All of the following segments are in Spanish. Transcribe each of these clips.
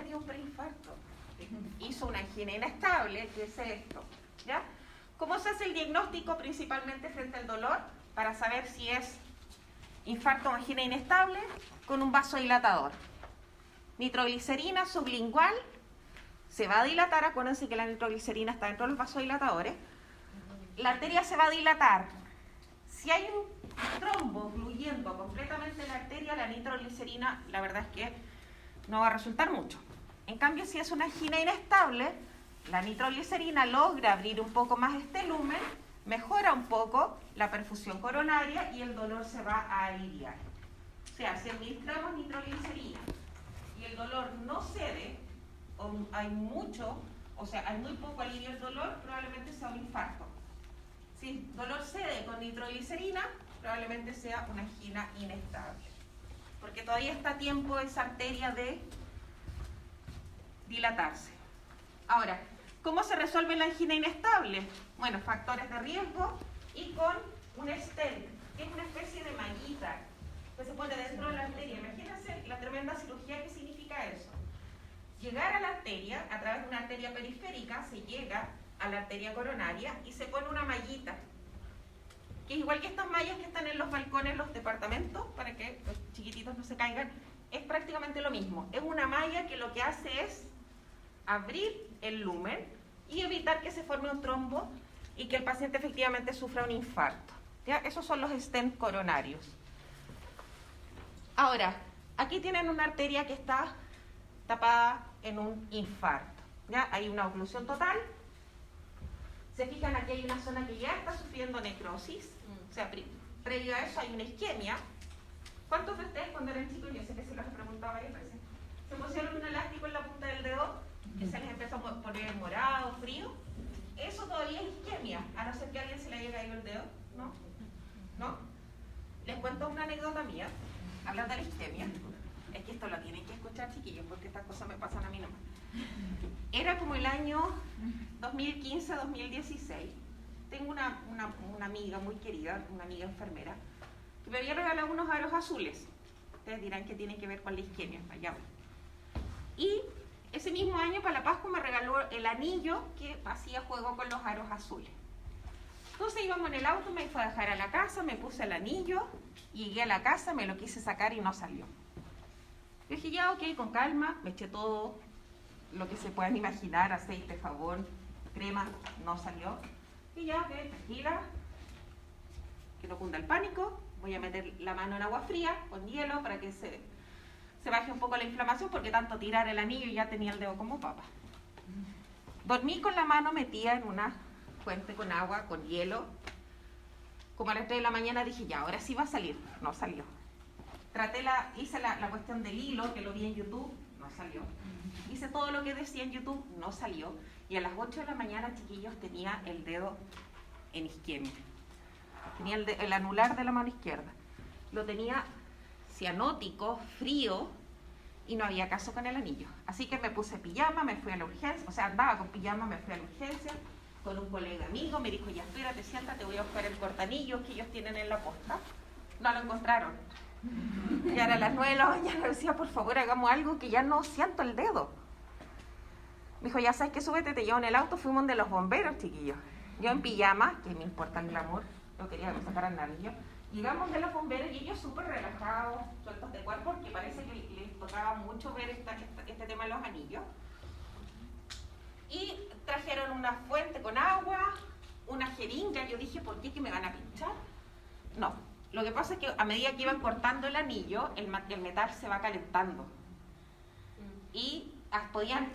dio un preinfarto. Hizo una angina inestable, que es esto, ¿ya? ¿Cómo se hace el diagnóstico principalmente frente al dolor? Para saber si es infarto o angina inestable, con un vasodilatador. Nitroglicerina sublingual, se va a dilatar, acuérdense que la nitroglicerina está dentro de los vasodilatadores. La arteria se va a dilatar. Si hay un trombo fluyendo completamente en la arteria, la nitroglicerina, la verdad es que no va a resultar mucho. En cambio, si es una angina inestable, la nitroglicerina logra abrir un poco más este lumen, mejora un poco la perfusión coronaria y el dolor se va a aliviar. O sea, si administramos nitroglicerina y el dolor no cede, o hay mucho, o sea, hay muy poco alivio del dolor, probablemente sea un infarto. Si el dolor cede con nitroglicerina, probablemente sea una angina inestable. Porque todavía está a tiempo esa arteria de dilatarse. Ahora, ¿cómo se resuelve la angina inestable? Bueno, factores de riesgo y con un stent, que es una especie de mallita que se pone dentro de la arteria. Imagínense la tremenda cirugía que significa eso. Llegar a la arteria, a través de una arteria periférica, se llega a la arteria coronaria y se pone una mallita, que es igual que estas mallas que están en los balcones en los departamentos, para que los chiquititos no se caigan, es prácticamente lo mismo. Es una malla que lo que hace es abrir el lumen y evitar que se forme un trombo y que el paciente efectivamente sufra un infarto. ¿Ya? Esos son los stents coronarios. Ahora, aquí tienen una arteria que está tapada en un infarto. ¿Ya? Hay una oclusión total. Se fijan, aquí hay una zona que ya está sufriendo necrosis. O sea, previo a eso hay una isquemia. ¿Cuántos de ustedes cuando eran chicos, yo sé que se los he preguntado varias veces, se pusieron un elástico en la punta del dedo que se les empezó a poner morado, frío? Eso todavía es isquemia, a no ser que a alguien se le haya caído el dedo, ¿no? ¿No? Les cuento una anécdota mía, hablando de la isquemia. Es que esto lo tienen que escuchar, chiquillos, porque estas cosas me pasan a mí nomás. Era como el año 2015-2016. Tengo una amiga muy querida, una amiga enfermera, que me había regalado unos aros azules. Ustedes dirán que tiene que ver con la isquemia, allá voy. Y ese mismo año, para la Pascua, me regaló el anillo que hacía juego con los aros azules. Entonces íbamos en el auto, me fue a dejar a la casa, me puse el anillo, llegué a la casa, me lo quise sacar y no salió. Yo dije, ya, ok, con calma, me eché todo lo que se puedan imaginar, aceite, jabón, crema, no salió. Y ya, ok, tranquila, que no cunda el pánico, voy a meter la mano en agua fría, con hielo, para que se baje un poco la inflamación, porque tanto tirar el anillo ya tenía el dedo como papa. Dormí con la mano metida en una fuente con agua, con hielo. Como a las 3 de la mañana dije, ya, ahora sí va a salir. No salió. Hice la cuestión del hilo, que lo vi en YouTube, no salió. Hice todo lo que decía en YouTube, no salió. Y a las 8 de la mañana, chiquillos, tenía el dedo en isquemia. Tenía el anular de la mano izquierda. Lo tenía cianótico, frío, y no había caso con el anillo. Así que me puse pijama, me fui a la urgencia, o sea, andaba con pijama, me fui a la urgencia, con un colega amigo, me dijo, ya espérate, siéntate, voy a buscar el cortanillos que ellos tienen en la posta. No lo encontraron. Ya eran las 9 de la mañana, decía, por favor, hagamos algo que ya no siento el dedo. Me dijo, ya sabes que súbete, te llevo en el auto, fuimos de los bomberos, chiquillos. Yo en pijama, que me importa el glamour, no quería que me sacaran el anillo. Llegamos de los bomberos y ellos súper relajados, sueltos de cuerpo, porque parece que les tocaba mucho ver este tema de los anillos. Y trajeron una fuente con agua, una jeringa. Yo dije, ¿por qué? ¿Que me van a pinchar? No, lo que pasa es que a medida que iban cortando el anillo, el metal se va calentando. Y podían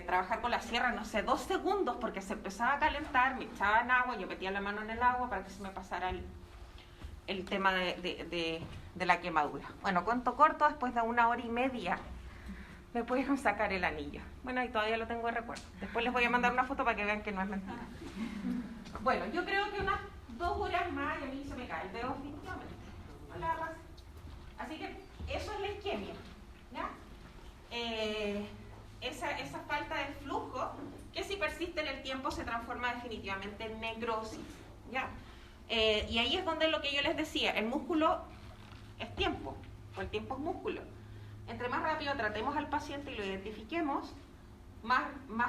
trabajar con la sierra, no sé, 2 segundos, porque se empezaba a calentar, me echaban agua, yo metía la mano en el agua para que se me pasara el tema de la quemadura. Bueno, cuento corto, después de 1 hora y media me pudieron sacar el anillo. Bueno, y todavía lo tengo de recuerdo. Después les voy a mandar una foto para que vean que no es mentira. Bueno, yo creo que unas 2 horas más y a mí se me cae el dedo definitivamente. No la pasa. Así que eso es la isquemia, ¿ya? Esa falta de flujo, que si persiste en el tiempo se transforma definitivamente en necrosis, ¿ya? Y ahí es donde lo que yo les decía, el músculo es tiempo, o el tiempo es músculo. Entre más rápido tratemos al paciente y lo identifiquemos, más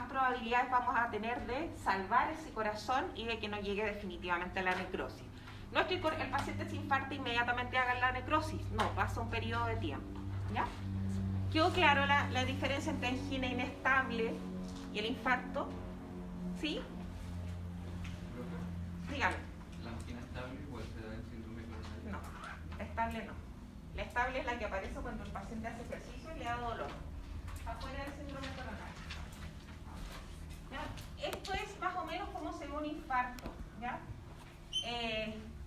probabilidades vamos a tener de salvar ese corazón y de que no llegue definitivamente a la necrosis. No estoy con el paciente se infarta inmediatamente hagan la necrosis, no, pasa un periodo de tiempo, ¿ya? ¿Quedó claro la diferencia entre angina inestable y el infarto? ¿Sí? Dígame. ¿La angina estable igual se da en síndrome coronario? No, estable no. La estable es la que aparece cuando el paciente hace ejercicio y le da dolor. Afuera del síndrome coronario. ¿Ya? Esto es más o menos como se ve un infarto, ¿ya?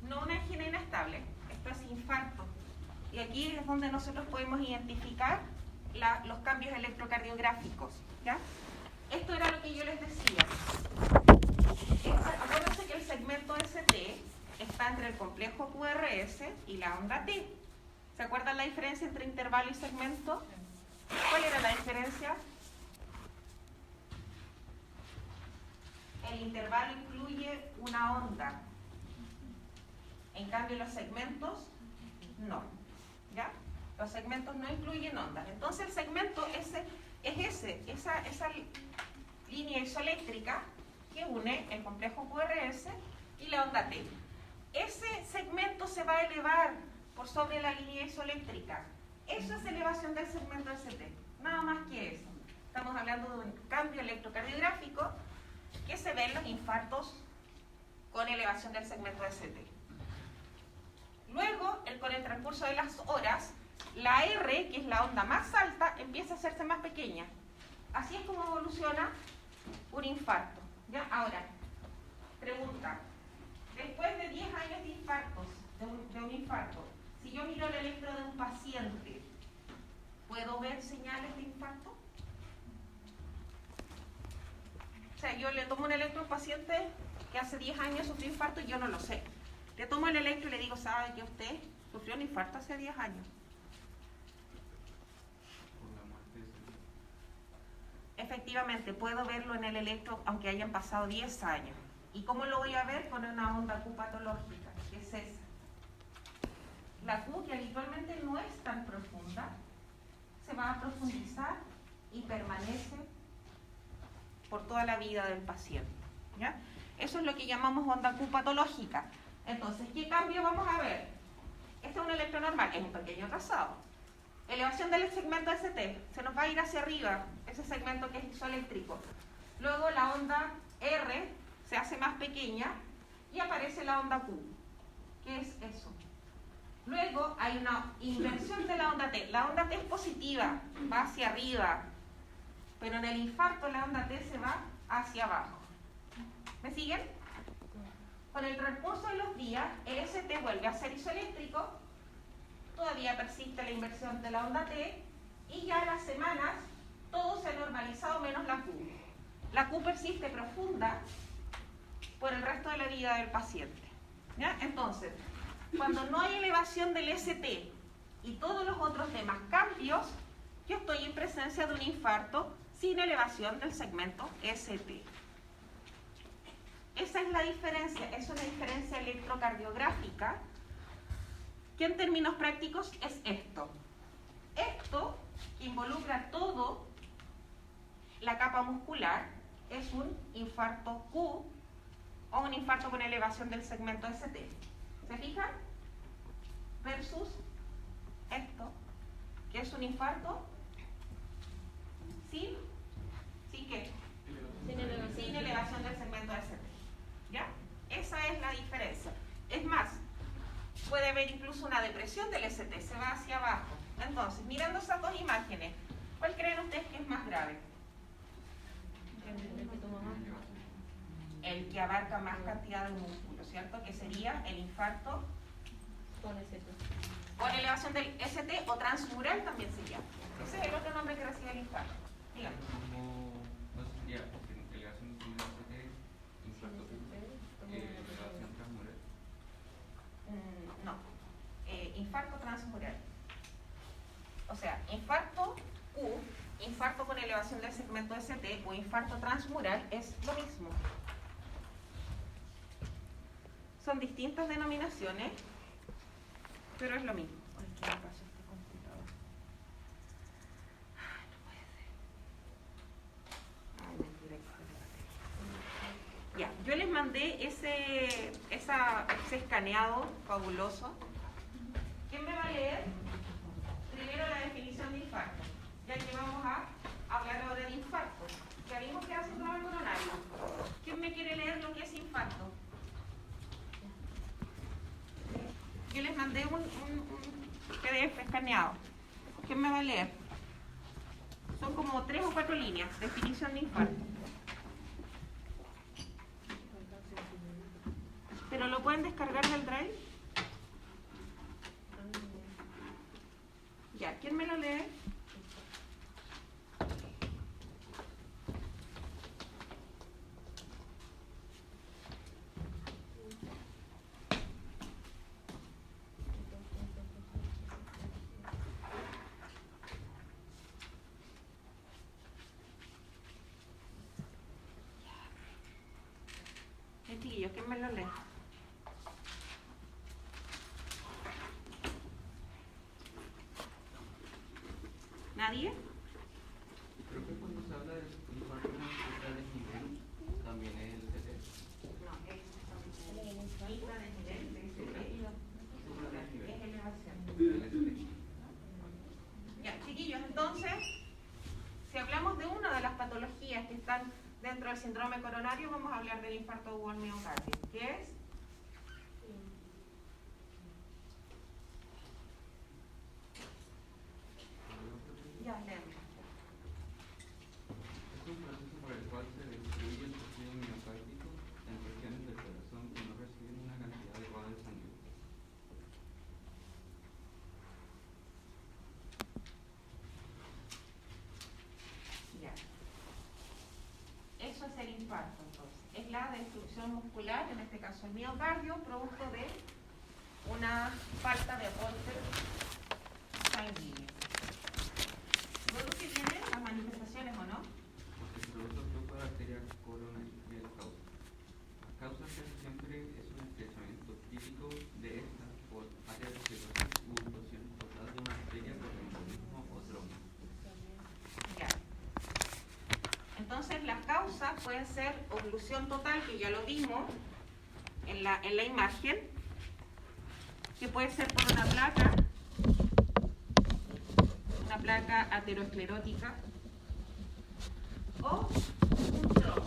No una angina inestable, esto es infarto. Y aquí es donde nosotros podemos identificar los cambios electrocardiográficos, ¿ya? Esto era lo que yo les decía. Acuérdense que el segmento ST está entre el complejo QRS y la onda T. ¿Se acuerdan la diferencia entre intervalo y segmento? ¿Cuál era la diferencia? El intervalo incluye una onda. En cambio, los segmentos no. ¿Ya? Los segmentos no incluyen ondas. Entonces, el segmento esa línea isoeléctrica que une el complejo QRS y la onda T. Ese segmento se va a elevar por sobre la línea isoeléctrica. Eso es elevación del segmento ST. Nada más que eso. Estamos hablando de un cambio electrocardiográfico que se ve en los infartos con elevación del segmento ST. Luego, con el transcurso de las horas, la R, que es la onda más alta, empieza a hacerse más pequeña. Así es como evoluciona un infarto. ¿Ya? Ahora, pregunta. Después de 10 años de infartos, de un infarto, si yo miro el electro de un paciente, ¿puedo ver señales de infarto? O sea, yo le tomo un electro a un paciente que hace 10 años sufrió infarto y yo no lo sé. Le tomo el electro y le digo, ¿sabe que usted sufrió un infarto hace 10 años? Por la muerte de ese día. Efectivamente, puedo verlo en el electro aunque hayan pasado 10 años. ¿Y cómo lo voy a ver? Con una onda Q patológica, que es esa. La Q, que habitualmente no es tan profunda, se va a profundizar y permanece por toda la vida del paciente. ¿Ya? Eso es lo que llamamos onda Q patológica. Entonces, ¿qué cambio vamos a ver? Este es un electro normal, es un pequeño trazado. Elevación del segmento ST, se nos va a ir hacia arriba, ese segmento que es isoeléctrico. Luego la onda R se hace más pequeña y aparece la onda Q. ¿Qué es eso? Luego hay una inversión de la onda T. La onda T es positiva, va hacia arriba, pero en el infarto la onda T se va hacia abajo. ¿Me siguen? Con el transcurso de los días, el ST vuelve a ser isoeléctrico, todavía persiste la inversión de la onda T, y ya en las semanas todo se ha normalizado menos la Q. La Q persiste profunda por el resto de la vida del paciente. ¿Ya? Entonces, cuando no hay elevación del ST y todos los otros demás cambios, yo estoy en presencia de un infarto sin elevación del segmento ST. Esa es la diferencia, es una diferencia electrocardiográfica que en términos prácticos es esto. Esto, que involucra todo la capa muscular, es un infarto Q o un infarto con elevación del segmento ST. ¿Se fijan? Versus esto, que es un infarto sin ¿qué? Sin elevación del segmento ST. ¿Ya? Esa es la diferencia. Es más, puede haber incluso una depresión del ST, se va hacia abajo. Entonces, mirando esas dos imágenes, ¿cuál creen ustedes que es más grave? El que abarca más cantidad de músculo, ¿cierto? Que sería el infarto con ST. Con elevación del ST o transmural también se llama. Ese es el otro nombre que recibe el infarto. Dígame. No sería elevación del ST, infarto elevación transmural. No, infarto transmural. O sea, infarto Q, infarto con elevación del segmento ST o infarto transmural es lo mismo. Son distintas denominaciones, pero es lo mismo. Ay, ¿qué me pasó a este computador? mandé ese escaneado fabuloso. ¿Quién me va a leer? Primero la definición de infarto, ya que vamos a hablar ahora de infarto. Ya vimos que hace un síndrome coronario. ¿Quién me quiere leer lo que es infarto? Yo les mandé un PDF escaneado. ¿Quién me va a leer? Son como 3 o 4 líneas. Definición de infarto. ¿Pero lo pueden descargar del Drive? Ya, ¿quién me lo lee? Chiquillos, ¿quién me lo lee? ¿Nadie? Creo que cuando se habla de infarto de desnivel, también es el CT. No, es mitad de nivel de es elevación. Ya, chiquillos, entonces, si hablamos de una de las patologías que están dentro del síndrome coronario, vamos a hablar del infarto agudo al miocardio, que es ya, leemos. Es un proceso por el cual se destruye el tejido miocárdico en regiones del corazón que no reciben una cantidad adecuada de sangre. Ya. Eso es el infarto, entonces. Es la destrucción muscular, en este caso el miocardio, producto de una falta de aporte sanguíneo. ¿Luego que vienen las manifestaciones o no? Porque se produce flujo de arteria coronaria y la causa. La causa casi siempre es un estrechamiento típico de esta por aterosclerosis u oclusión total de una arteria por embolismo o trombo. Ya. Entonces las causas pueden ser oclusión total, que ya lo vimos en la imagen, que puede ser por una placa aterosclerótica o un trombo.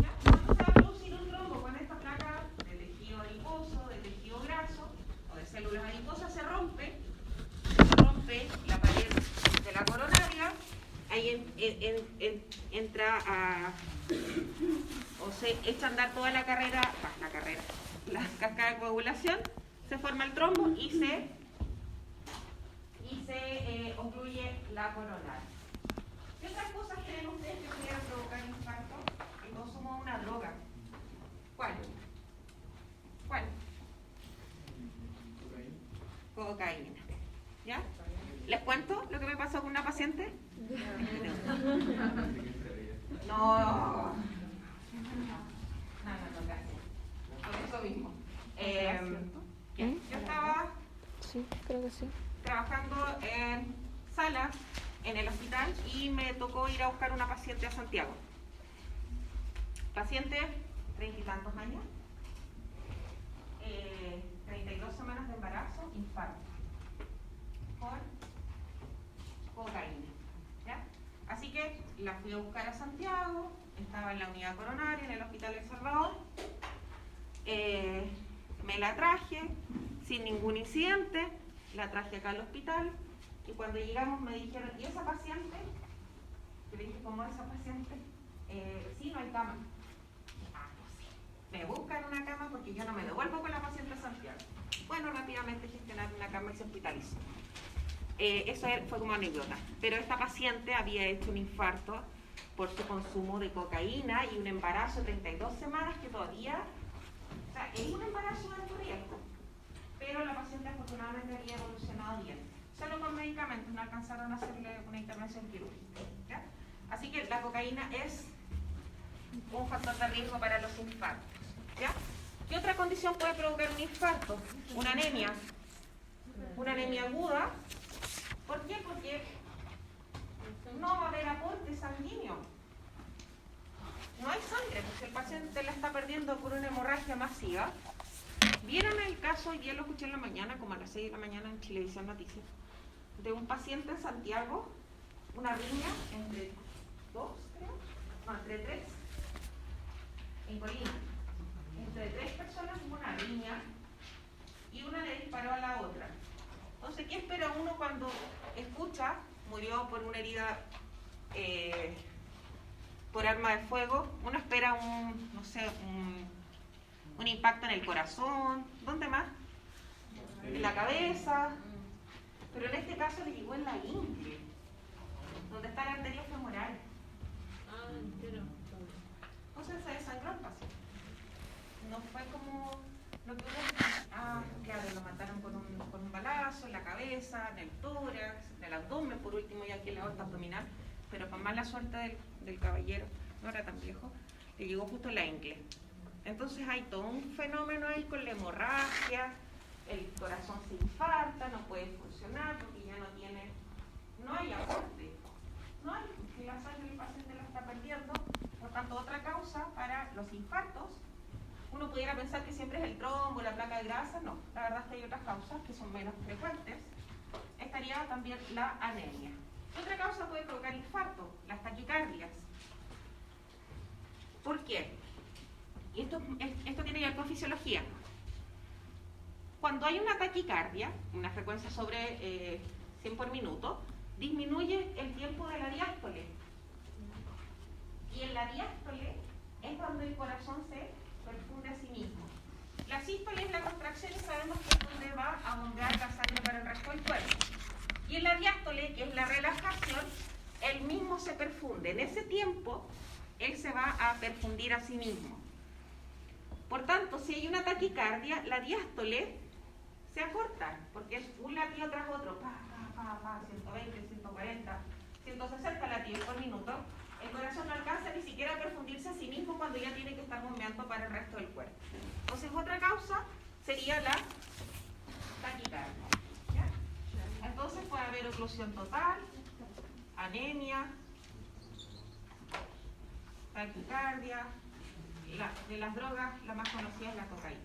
¿Ya? ¿Cuándo se va a producir un trombo? Con esta placa de tejido adiposo, de tejido graso o de células adiposas se rompe la pared de la coronaria, ahí entra o se echa a andar toda la cascada de coagulación, se forma el trombo y se ocluye la coronaria. ¿Qué otras cosas creen ustedes que pudieran provocar infarto? El consumo de una droga. ¿Cuál? Cocaína. ¿Ya? ¿Les cuento lo que me pasó con una paciente? No. Por eso mismo. Yo estaba trabajando en sala en el hospital y me tocó ir a buscar una paciente a Santiago. Paciente, 30 y tantos años, 32 semanas de embarazo, infarto, por cocaína. ¿Ya? Así que la fui a buscar a Santiago, estaba en la unidad coronaria, en el hospital El Salvador. Me la traje sin ningún incidente, la traje acá al hospital y cuando llegamos me dijeron, ¿y esa paciente? Yo le dije, ¿cómo es esa paciente? Sí, no hay cama. Ah, no sé. Me buscan una cama porque yo no me devuelvo con la paciente a Santiago. Bueno, rápidamente gestionaron una cama y se hospitalizó. Eso fue como anécdota. Pero esta paciente había hecho un infarto por su consumo de cocaína y un embarazo de 32 semanas que todavía, o sea, es un embarazo de alto riesgo, pero la paciente afortunadamente había evolucionado bien. Solo con medicamentos, no alcanzaron a hacerle una intervención quirúrgica. ¿Ya? Así que la cocaína es un factor de riesgo para los infartos. ¿Ya? ¿Qué otra condición puede provocar un infarto? Una anemia. Una anemia aguda. ¿Por qué? Porque no va a haber aporte sanguíneo. No hay sangre, porque el paciente la está perdiendo por emergencia masiva. ¿Vieron el caso, hoy día lo escuché en la mañana, como a las 6 de la mañana en Chilevisión Noticias, de un paciente en Santiago, una riña entre dos, creo, no, entre tres, en Colina, entre tres personas hubo una riña y una le disparó a la otra. Entonces, ¿qué espera uno cuando escucha, murió por una herida por arma de fuego? Uno espera un, no sé, un impacto en el corazón, ¿dónde más? En la cabeza, pero en este caso le llegó en la ingle, donde está la arteria femoral. Entonces se desangró el paciente. No fue como lo que uno... claro, lo mataron con un balazo en la cabeza, en el tórax, en el abdomen, por último, y aquí en la aorta abdominal, pero con mala suerte del caballero, no era tan viejo, le llegó justo en la ingle. Entonces hay todo un fenómeno ahí con la hemorragia, el corazón se infarta, no puede funcionar porque ya no hay aporte, no hay, porque la sangre del paciente la está perdiendo. Por tanto, otra causa para los infartos, uno pudiera pensar que siempre es el trombo, la placa de grasa, no, la verdad es que hay otras causas que son menos frecuentes. Estaría también la anemia. Otra causa puede provocar infarto, las taquicardias. ¿Por qué? Y esto tiene que ver con fisiología. Cuando hay una taquicardia, una frecuencia sobre 100 por minuto, disminuye el tiempo de la diástole. Y en la diástole es donde el corazón se perfunde a sí mismo. La sístole es la contracción y sabemos que es donde va a bombear la sangre para el resto del cuerpo. Y en la diástole, que es la relajación, él mismo se perfunde. En ese tiempo, él se va a perfundir a sí mismo. Por tanto, si hay una taquicardia, la diástole se acorta, porque es un latido tras otro, 120, 140, 160 latidos por minuto. El corazón no alcanza ni siquiera a perfundirse a sí mismo cuando ya tiene que estar bombeando para el resto del cuerpo. Entonces, otra causa sería la taquicardia. ¿Ya? Entonces puede haber oclusión total, anemia, taquicardia. De las drogas, la más conocida es la cocaína.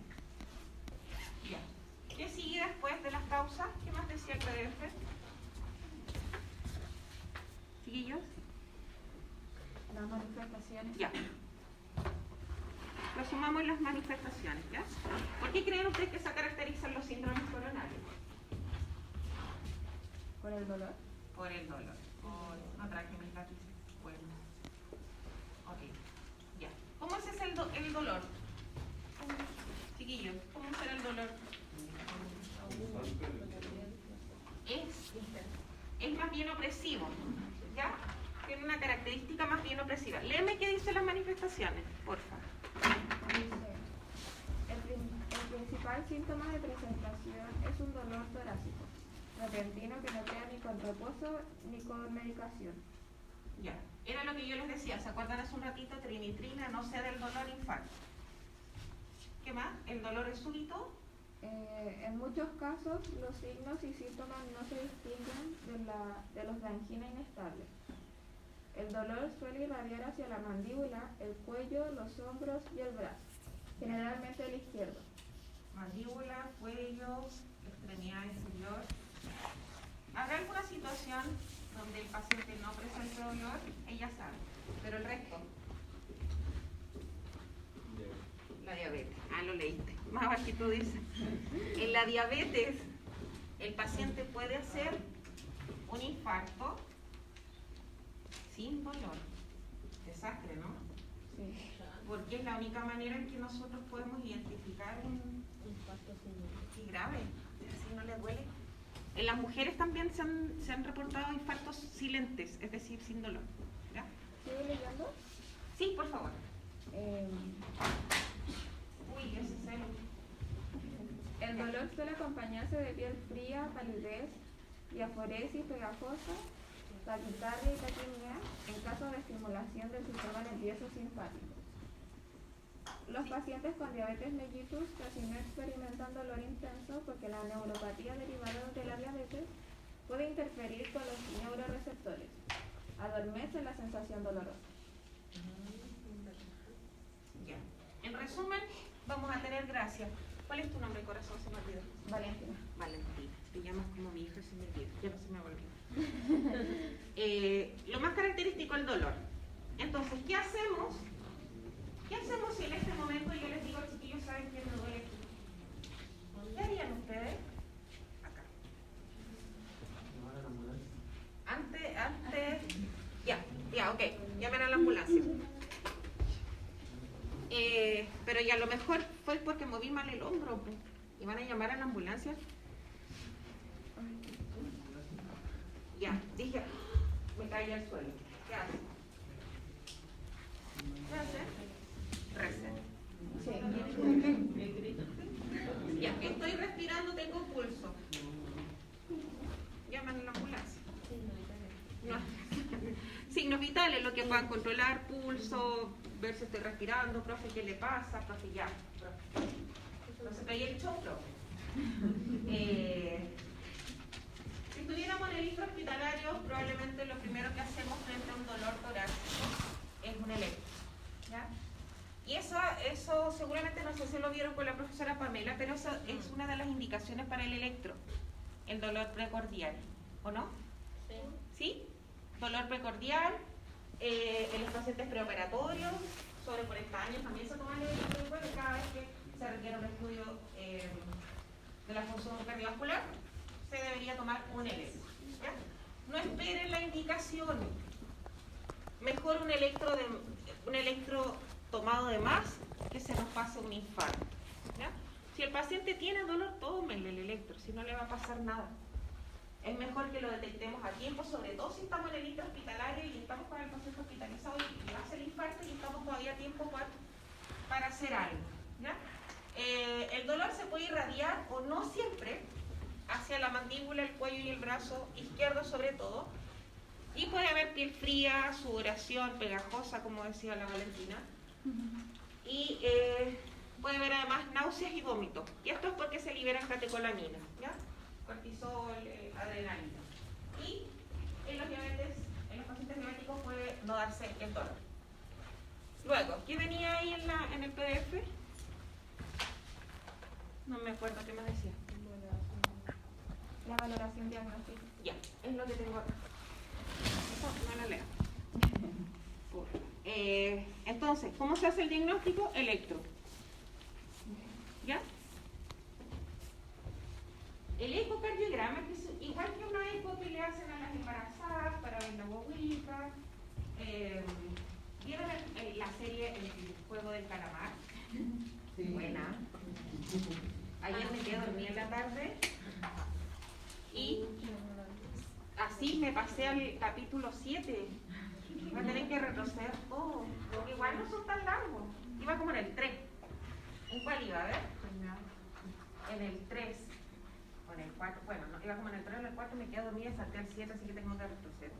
Ya. ¿Qué sigue después de las causas? ¿Qué más decía el PDF? ¿Chiquillos? Las manifestaciones. Ya. Lo sumamos en las manifestaciones, ¿ya? ¿Por qué creen ustedes que se caracterizan los síndromes coronarios? ¿Por el dolor? Por el dolor. No traje mis lápices. Bueno. Ok. Ya. ¿Cómo es el dolor? Chiquillos, ¿cómo será el dolor? Es más bien opresivo, ¿ya? Tiene una característica más bien opresiva. Léeme qué dicen las manifestaciones, porfa. Dice, el principal síntoma de presentación es un dolor torácico, repentino que no queda ni con reposo ni con medicación. Ya, era lo que yo les decía, ¿se acuerdan hace un ratito? Trinitrina, no cede el dolor, infarto. ¿Qué más? ¿El dolor es súbito? En muchos casos, los signos y síntomas no se distinguen de los de angina inestable. El dolor suele irradiar hacia la mandíbula, el cuello, los hombros y el brazo, generalmente el izquierdo. Mandíbula, cuello, extremidad inferior. ¿Habrá alguna situación donde el paciente no presente dolor? Ella sabe, pero el resto. La diabetes. Lo leíste. Más abajito dice. En la diabetes, el paciente puede hacer un infarto sin dolor. Desastre, ¿no? Sí. Porque es la única manera en que nosotros podemos identificar un infarto sin dolor. Y grave, así no le duele. En las mujeres también se han reportado infartos silentes, es decir, sin dolor. ¿Ya? ¿Sigue leyendo? Sí, por favor. Uy, ese es el dolor suele acompañarse de piel fría, palidez, diaforesis pegajosa, taquicardia y taquimia en caso de estimulación del sistema nervioso simpático. Los pacientes con diabetes mellitus casi no experimentan dolor intenso porque la neuropatía derivada de la diabetes puede interferir con los neuroreceptores. Adormece la sensación dolorosa. Ya. En resumen, vamos a tener gracia. ¿Cuál es tu nombre, corazón? Se me olvidó. Valentina. Valentina. Te llamas como mi hija, se me olvida. Ya no se me olvidó. Lo más característico es el dolor. Entonces, ¿qué hacemos? ¿Qué hacemos si en este momento yo les digo, chiquillos, ¿saben quién me duele aquí? ¿Qué harían ustedes? Acá. Ya, ok. Llamen a la ambulancia. Pero ya a lo mejor fue porque moví mal el hombro, pues. ¿Y van a llamar a la ambulancia? Ya, dije, me caí al suelo. ¿Qué hace? ¿Qué hace? Recen. Ya, estoy respirando, tengo pulso. Llaman a la ambulancia. No. Signos vitales, lo que puedan controlar, pulso, ver si estoy respirando, profe, ¿qué le pasa? Profe, ya. No se cae el show, profe. Si estuviéramos en el histro hospitalario, probablemente lo primero que hacemos frente a un dolor torácico es un electro. ¿Ya? Y eso seguramente, no sé si lo vieron con la profesora Pamela, pero eso es una de las indicaciones para el electro, el dolor precordial, ¿o no? ¿Sí? Dolor precordial, en los pacientes preoperatorios, sobre 40 años también se toman el electro, cada vez que se requiere un estudio de la función cardiovascular, se debería tomar un electro. ¿Ya? No esperen la indicación. Mejor un electro tomado de más que se nos pase un infarto. ¿Ya? Si el paciente tiene dolor, tómenle el electro, si no le va a pasar nada. Es mejor que lo detectemos a tiempo, sobre todo si estamos en el histro hospitalario y estamos con el paciente hospitalizado y hace el infarto y estamos todavía a tiempo para hacer algo. ¿Ya? El dolor se puede irradiar, o no siempre, hacia la mandíbula, el cuello y el brazo izquierdo sobre todo, y puede haber piel fría, sudoración pegajosa, como decía la Valentina, y puede haber además náuseas y vómitos, y esto es porque se liberan catecolaminas, ¿ya? Cortisol, adrenalina, y en los pacientes diabéticos puede no darse el dolor. Luego, ¿qué venía ahí en el PDF? No me acuerdo qué me decía. La valoración diagnóstica. Ya, es lo que tengo acá. Eso no lo leo. Entonces, ¿cómo se hace el diagnóstico? Electro. ¿Ya? El ecocardiograma, que es igual que una eco que le hacen a las embarazadas para ver la guaguita. ¿Vieron la serie El juego del calamar? Sí. Buena. Ayer me quedé dormida en la tarde y así me pasé al capítulo 7. Voy a tener que retroceder todo, porque igual no son tan largos. Iba como en el 3. ¿En cuál iba? A ver. En el 3. O en el 4. Bueno, no, iba como en el 3 o en el 4, me quedé dormida y salté al 7, así que tengo que retroceder.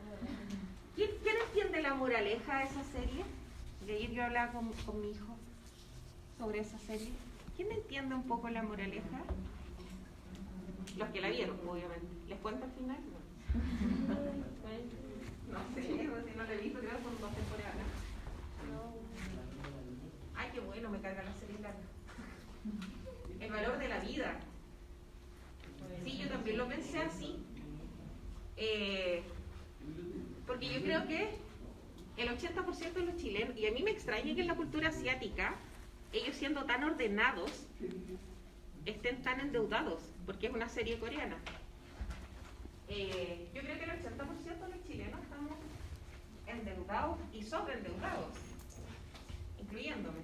¿Quién entiende la moraleja de esa serie? De ayer yo hablaba con mi hijo sobre esa serie. ¿Quién entiende un poco la moraleja? Los que la vieron, obviamente. ¿Les cuento al final? No sé, si no la he visto, creo que son 2 temporadas. Ay, qué bueno, me carga la serie larga. El valor de la vida. Sí, yo también lo pensé así. Porque yo creo que el 80% de los chilenos, y a mí me extraña que en la cultura asiática, ellos siendo tan ordenados, estén tan endeudados, porque es una serie coreana. Yo creo que el 80% de los chilenos estamos endeudados y sobreendeudados, incluyéndome.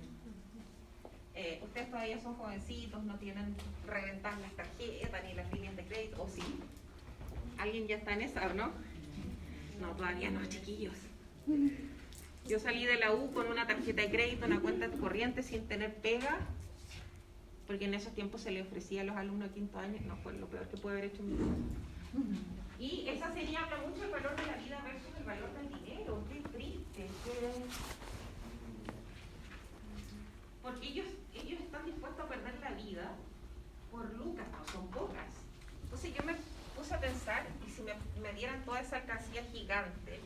Ustedes todavía son jovencitos, no tienen reventar las tarjetas ni las líneas de crédito, ¿o sí? ¿Alguien ya está en esa o no? No, todavía no, chiquillos. Yo salí de la U con una tarjeta de crédito, una cuenta corriente sin tener pega, porque en esos tiempos se le ofrecía a los alumnos de quinto año. No, fue lo peor que pude haber hecho en mi vida. Y esa serie habla mucho del valor de la vida versus el valor del dinero. Qué triste. Porque ellos están dispuestos a perder la vida por lucas, no son pocas. Entonces yo me puse a pensar, y si me dieran toda esa alcancía gigante,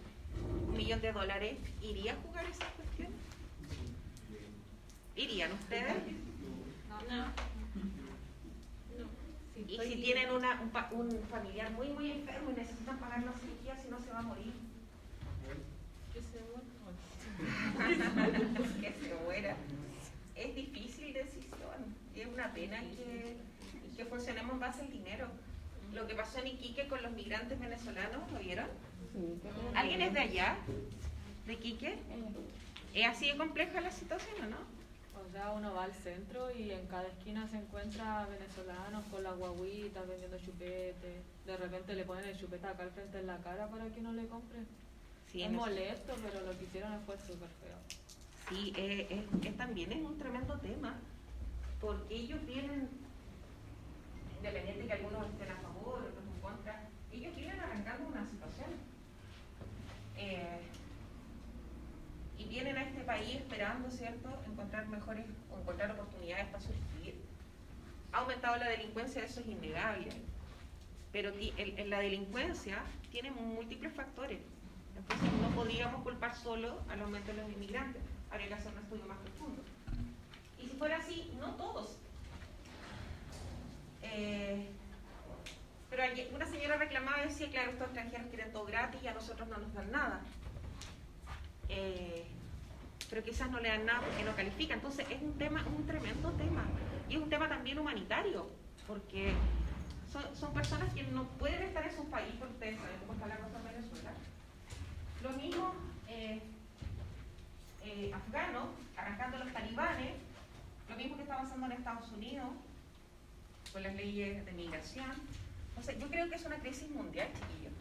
$1 millón, ¿iría a jugar esa cuestión? ¿Irían ustedes? Y si tienen un familiar muy muy enfermo y necesitan pagar la cirugía, si no se va a morir. Que se muera. Que se muera. Es difícil decisión. Es una pena que funcionemos en base al dinero. Lo que pasó en Iquique con los migrantes venezolanos, ¿lo vieron? Sí, ¿Alguien es de allá? ¿De Iquique? ¿Es así de compleja la situación o no? O sea, uno va al centro y en cada esquina se encuentra venezolanos con las guaguitas vendiendo chupete. De repente le ponen el chupete acá al frente en la cara para que no le compre. Sí, Es molesto, pero lo que hicieron fue súper feo. Sí, también es un tremendo tema, porque ellos vienen, independiente que algunos estén a favor, otros en contra, ellos vienen arrancando una situación. Y vienen a este país esperando, ¿cierto?, encontrar oportunidades para surgir. Ha aumentado la delincuencia, eso es innegable, pero la delincuencia tiene múltiples factores. Entonces no podríamos culpar solo al aumento de los inmigrantes, habría que hacer un estudio más profundo. Y si fuera así, no todos. Pero una señora reclamaba y decía, claro, estos extranjeros quieren todo gratis y a nosotros no nos dan nada. Pero quizás no le dan nada porque no califica. Entonces es un tremendo tema. Y es un tema también humanitario, porque son personas que no pueden estar en sus países, porque ustedes saben cómo está la cosa en Venezuela. Lo mismo afganos, arrancando los talibanes, lo mismo que está pasando en Estados Unidos, con las leyes de migración. O sea, yo creo que es una crisis mundial, chiquillos.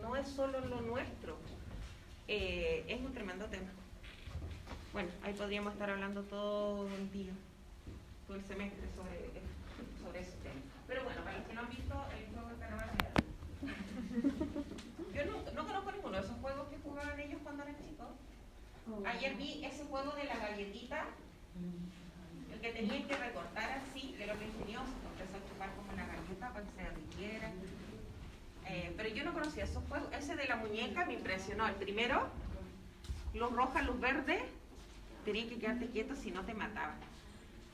No es solo lo nuestro. Es un tremendo tema. Bueno, ahí podríamos estar hablando todo el día, todo el semestre sobre ese tema. Pero bueno, para los que no han visto el juego de Caravana, yo no conozco ninguno de esos juegos que jugaban ellos cuando eran chicos. Ayer vi ese juego de la galletita, el que tenían que recortar así, de lo que ingenioso, empezó a chupar como la galleta para que se derritiera. Pero yo no conocía esos juegos. Ese de la muñeca me impresionó. El primero, luz roja, luz verde, tenías que quedarte quieto si no te mataban.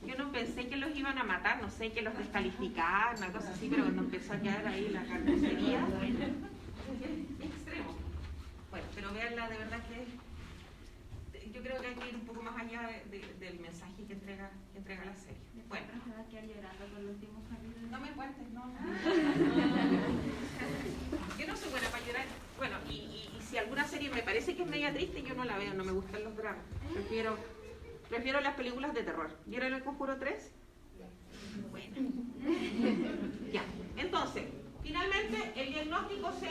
Yo no pensé que los iban a matar, no sé, que los descalificaban, una cosa así, pero cuando empezó a quedar ahí la carnicería, extremo. Bueno, pero veanla, de verdad que yo creo que hay que ir un poco más allá del mensaje que entrega la serie. Bueno, no me cuentes, no. Yo no soy buena para llorar. Bueno, y si alguna serie me parece que es media triste, yo no la veo, no me gustan los dramas. Prefiero las películas de terror. ¿Vieron El Conjuro 3? Bueno. Ya. Entonces, finalmente el diagnóstico se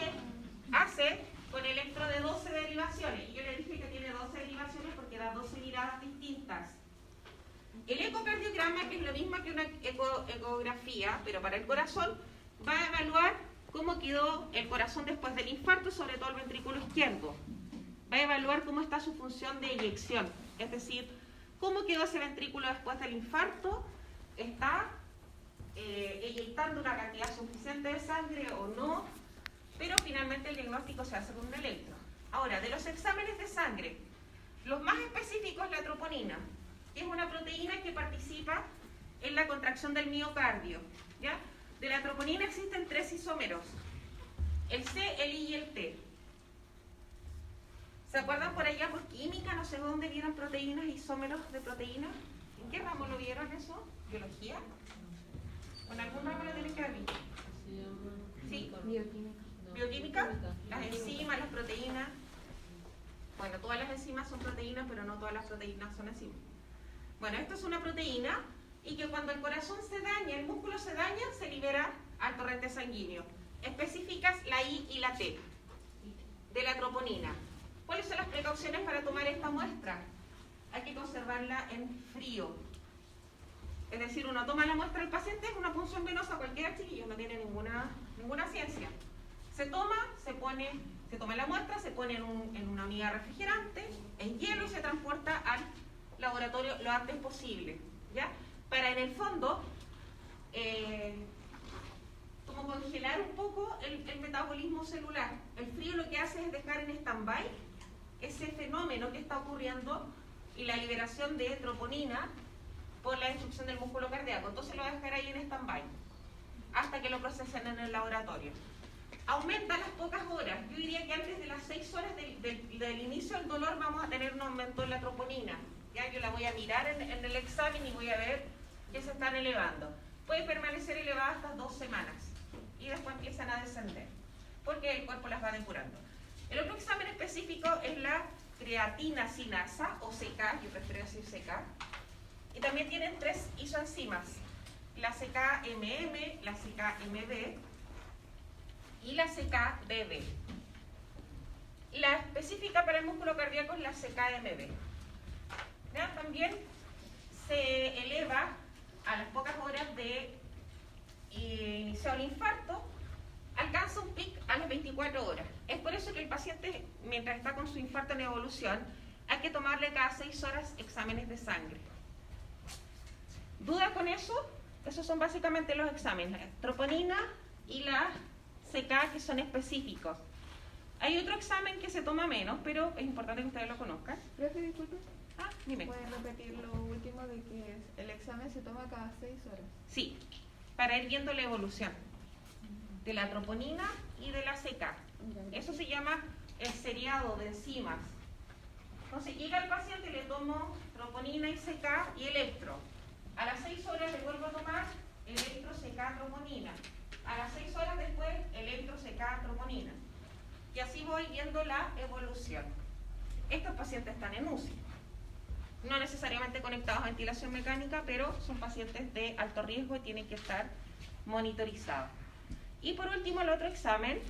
hace con electro de 12 derivaciones. Y yo le dije que tiene 12 derivaciones porque da 12 miradas distintas. El ecocardiograma, que es lo mismo que una ecografía, pero para el corazón, va a evaluar cómo quedó el corazón después del infarto, sobre todo el ventrículo izquierdo. Va a evaluar cómo está su función de eyección, es decir, cómo quedó ese ventrículo después del infarto, está eyectando una cantidad suficiente de sangre o no, pero finalmente el diagnóstico se hace con un electro. Ahora, de los exámenes de sangre, los más específicos es la troponina, que es una proteína que participa en la contracción del miocardio, ¿ya? De la troponina existen 3 isómeros, el C, el I y el T. ¿Se acuerdan por allá por química? No sé dónde vieron proteínas, isómeros de proteínas. ¿En qué ramo lo vieron eso? ¿Biología? ¿Con algún ramo lo tienen que haber visto? ¿Sí? Bioquímica. ¿Bioquímica? Las enzimas, las proteínas. Bueno, todas las enzimas son proteínas, pero no todas las proteínas son enzimas. Bueno, esto es una proteína y que cuando el corazón se daña, el músculo se daña, se libera al torrente sanguíneo. Específicas la I y la T de la troponina. ¿Cuáles son las precauciones para tomar esta muestra? Hay que conservarla en frío. Es decir, uno toma la muestra del paciente, es una punción venosa cualquiera, chiquillos, no tiene ninguna ciencia. Se toma la muestra, se pone en una unidad refrigerante, en hielo y se transporta al laboratorio lo antes posible, ¿ya? Para en el fondo como congelar un poco el metabolismo celular. El frío lo que hace es dejar en stand-by ese fenómeno que está ocurriendo y la liberación de troponina por la destrucción del músculo cardíaco. Entonces lo voy a dejar ahí en stand-by hasta que lo procesen en el laboratorio. Aumenta las pocas horas. Yo diría que antes de las 6 horas del inicio del dolor vamos a tener un aumento en la troponina. Ya yo la voy a mirar en el examen y voy a ver que se están elevando. Puede permanecer elevada hasta 2 semanas y después empiezan a descender porque el cuerpo las va depurando. El otro examen específico es la creatina sinasa o CK, yo prefiero decir CK. Y también tienen 3 isoenzimas, la CK-MM, la CK-MB y la CK-BB. La específica para el músculo cardíaco es la CK-MB. ¿Ya? También se eleva a las pocas horas de iniciado el infarto, alcanza un pic a las 24 horas. Es por eso que el paciente, mientras está con su infarto en evolución, hay que tomarle cada 6 horas exámenes de sangre. ¿Duda con eso? Esos son básicamente los exámenes, la troponina y la CK, que son específicos. Hay otro examen que se toma menos, pero es importante que ustedes lo conozcan. Profe, disculpe. Ah, dime. ¿Pueden repetir lo último de que el examen se toma cada 6 horas? Sí, para ir viendo la evolución de la troponina y de la CK. Eso se llama el seriado de enzimas. Entonces llega el paciente, le tomo troponina y CK y electro. A las 6 horas le vuelvo a tomar electro, CK, troponina. A las 6 horas después, electro, CK, troponina. Y así voy viendo la evolución. Estos pacientes están en UCI. No necesariamente conectados a ventilación mecánica, pero son pacientes de alto riesgo y tienen que estar monitorizados. Y por último, el otro examen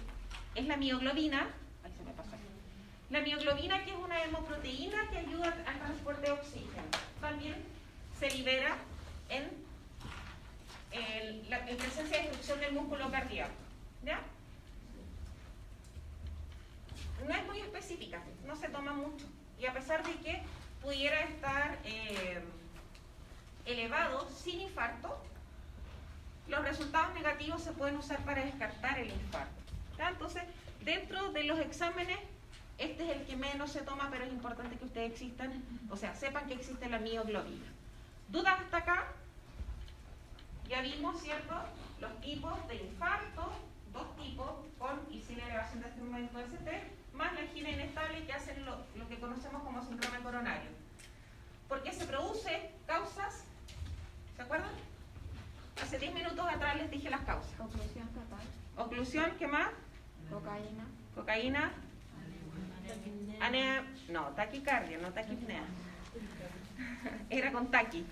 es la mioglobina. Ahí se me pasa. La mioglobina, que es una hemoproteína que ayuda al transporte de oxígeno. También se libera en presencia de destrucción del músculo cardíaco. ¿Ya? No es muy específica, no se toma mucho. Y a pesar de que pudiera estar elevado sin infarto, los resultados negativos se pueden usar para descartar el infarto. ¿Ya? Entonces, dentro de los exámenes, este es el que menos se toma, pero es importante que ustedes sepan que existe la mioglobina. ¿Dudas hasta acá? Ya vimos, ¿cierto?, los tipos de infarto, 2 tipos, con y sin elevación de este momento ST, más la angina inestable, que hacen lo que conocemos como síndrome coronario. ¿Por qué se produce? Causas, ¿se acuerdan? Hace 10 minutos atrás les dije las causas. Oclusión total. Oclusión, ¿qué más? Cocaína. Cocaína. Taquicardia, no taquipnea. Era con taqui.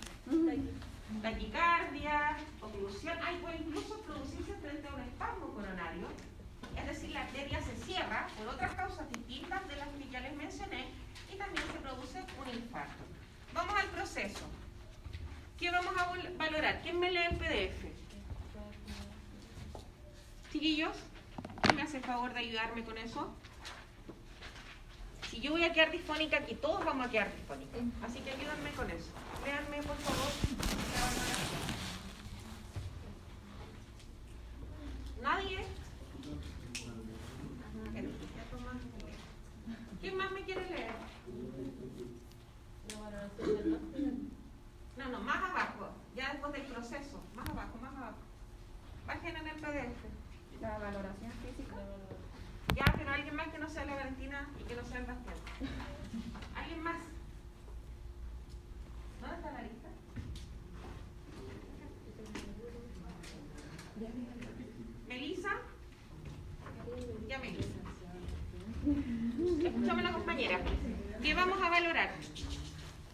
Taquicardia, oclusión. Puede incluso producirse frente a un espasmo coronario. Es decir, la arteria se cierra por otras causas distintas de las que ya les mencioné y también se produce un infarto. Vamos al proceso. ¿Qué vamos a valorar? ¿Quién me lee el PDF? Chiquillos, ¿quién me hace el favor de ayudarme con eso? Si yo voy a quedar disfónica, aquí todos vamos a quedar disfónicos. Así que ayúdenme con eso. Léanme, por favor, la valoración. ¿Nadie? ¿Quién más me quiere leer? La valoración del máster. No, más abajo. Ya después del proceso. Más abajo. Bajen en el PDF. La valoración física. Ya, pero alguien más que no sea la Valentina y que no sea el Bastián. ¿Alguien más? ¿Dónde está la lista? ¿Melissa? Ya, Melissa. Escúchame la compañera. ¿Qué vamos a valorar?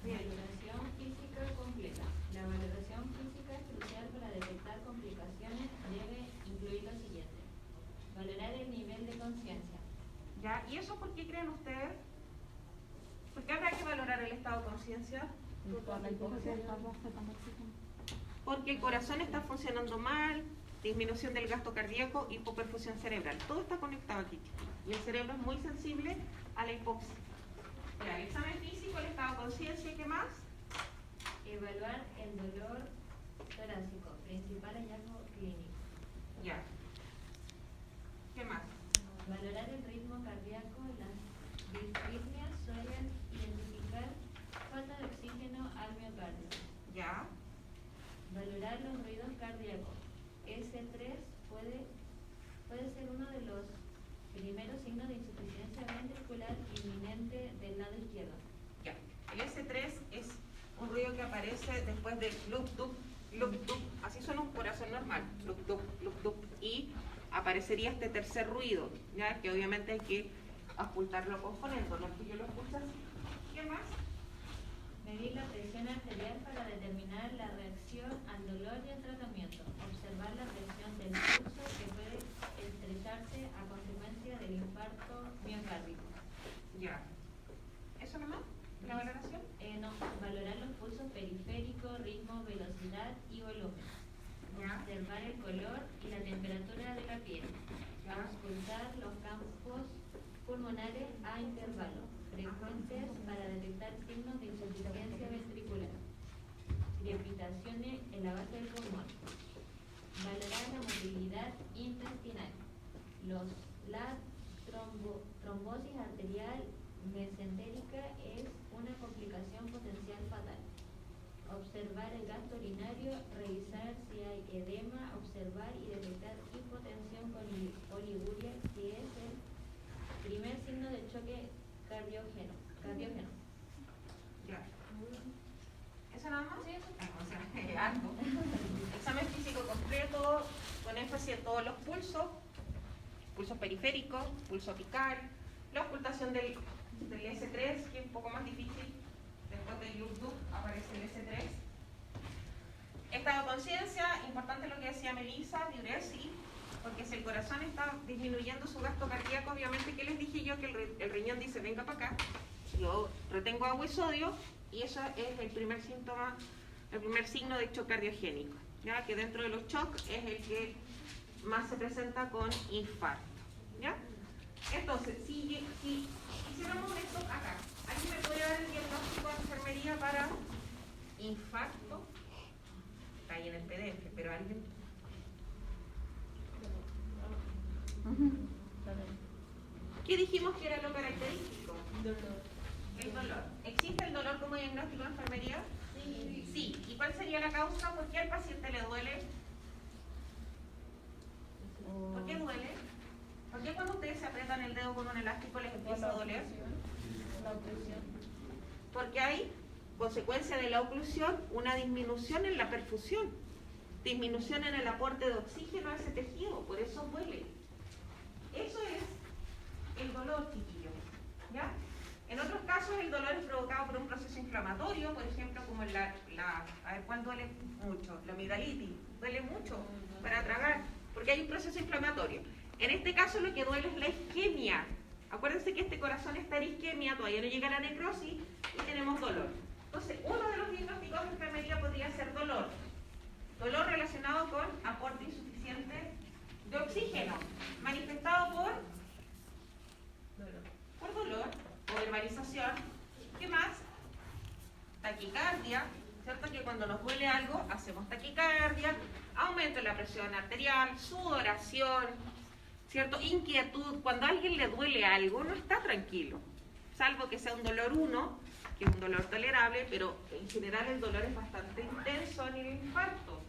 Valoración física completa. La valoración física es crucial para detectar complicaciones. Debe incluir lo siguiente: valorar el nivel de conciencia. ¿Ya? ¿Y eso por qué creen ustedes? ¿Por qué habrá que valorar el estado de conciencia? Porque el corazón está funcionando mal, disminución del gasto cardíaco, hipoperfusión cerebral. Todo está conectado aquí. Y el cerebro es muy sensible a la hipoxia. Ya, el examen físico, el estado de conciencia, ¿qué más? Evaluar el dolor torácico, principal hallazgo clínico. Ya. ¿Qué más? Valorar el ritmo cardíaco. Las disritmias suelen identificar falta de oxígeno al miocardio. Ya. valorar los ruidos cardíacos. S3 puede ser uno de los primeros signos de insuficiencia ventricular inminente del lado izquierdo. Ya. El S3 es un ruido que aparece después de lup-dup, lup-dup. Así suena un corazón normal. Lup-dup, lup-dup. Y aparecería este tercer ruido, ¿ya? Que obviamente hay que ocultarlo con fonendo. No es que yo lo escucho así. ¿Qué más? Medir la presión arterial para determinar la reacción al dolor y al tratamiento. Observar la presión del pulso que puede estrecharse a consecuencia del infarto miocárdico. Ya. ¿Eso nomás? ¿La valoración? No, valorar los pulsos periféricos, ritmo, velocidad y volumen. Ya. Observar el color y la temperatura de la piel. Ya. Auscultar los campos pulmonares a intervalos frecuentes para detectar signos de insuficiencia ventricular. Crepitaciones en la base del pulmón. Valorar la motilidad intestinal. La trombosis arterial mesentérica es una complicación potencial fatal. Observar el gasto urinario, revisar si hay edema, observar y detectar hipotensión con oliguria, que es el primer signo de choque cardiógeno. Ya. ¿Eso nada más? Sí, eso. O sea, algo. Examen físico completo, con énfasis en todos los pulsos, pulso periférico, pulso apical, la ocultación del S3, que es un poco más difícil. Después del YouTube aparece el S3. Estado de conciencia, importante lo que decía Melissa, diuresis, porque si el corazón está disminuyendo su gasto cardíaco, obviamente, ¿qué les dije yo? Que el riñón dice, venga para acá, yo retengo agua y sodio, y eso es el primer síntoma, el primer signo de shock cardiogénico, ¿ya? Que dentro de los shocks es el que más se presenta con infarto, ¿ya? Entonces, si hiciéramos esto acá, ¿alguien me puede dar el diagnóstico de enfermería para infarto? Está ahí en el PDF, pero alguien... ¿Qué dijimos que era lo característico? El dolor. ¿Existe el dolor como diagnóstico de enfermería? Sí. ¿Y cuál sería la causa? ¿Por qué al paciente le duele? ¿Por qué duele? ¿Por qué cuando ustedes se aprietan el dedo con un elástico les empieza a doler? La oclusión. Porque hay, consecuencia de la oclusión, una disminución en la perfusión, disminución en el aporte de oxígeno a ese tejido, por eso duele. Eso es el dolor, chiquillos, ¿ya? En otros casos el dolor es provocado por un proceso inflamatorio, por ejemplo, como a ver, ¿cuál duele mucho? La amigdalitis, duele mucho para tragar, porque hay un proceso inflamatorio. En este caso lo que duele es la isquemia. Acuérdense que este corazón está en isquemia, todavía no llega a la necrosis y tenemos dolor. Entonces, uno de los diagnósticos de enfermería podría ser dolor. Dolor relacionado con aporte insuficiente de oxígeno, manifestado por dolor o verbalización. ¿Qué más? Taquicardia, ¿cierto? Que cuando nos duele algo hacemos taquicardia, aumento en la presión arterial, sudoración, ¿cierto? Inquietud. Cuando a alguien le duele algo no está tranquilo, salvo que sea un dolor 1, que es un dolor tolerable, pero en general el dolor es bastante intenso en el infarto.